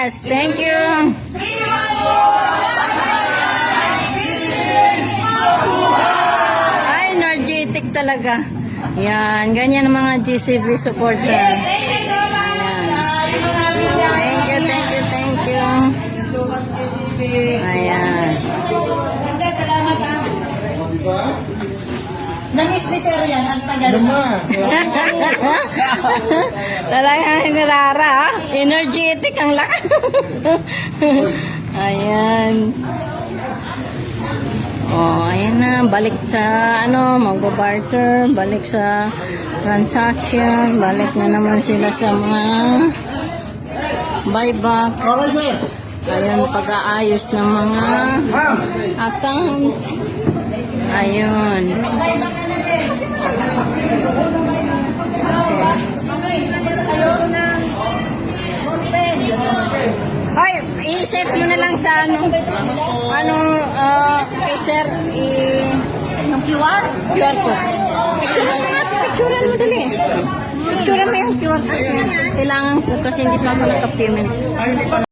Yes, thank you. Ay, energetic talaga. Yan, ganyan ang mga GCB supporter. Ayan. Thank you, thank you, thank you. Ayan. Ganda, salamat ha. Nangis ni Sir yan, ang tagal. Talagang narara, energetic ang lakas. Ayan. Oh, ayan na, balik sa magbabarter, balik sa transaction, balik na naman sila sa mga buyback. Ayan, pag-aayos ng mga account. Ayun. Hoy, i-set mo na lang sa sir, Yung QR? QR code. Picturean mo dali. Picturean mo yung QR code. Kailangan ko kasi hindi pa ako naka-payment.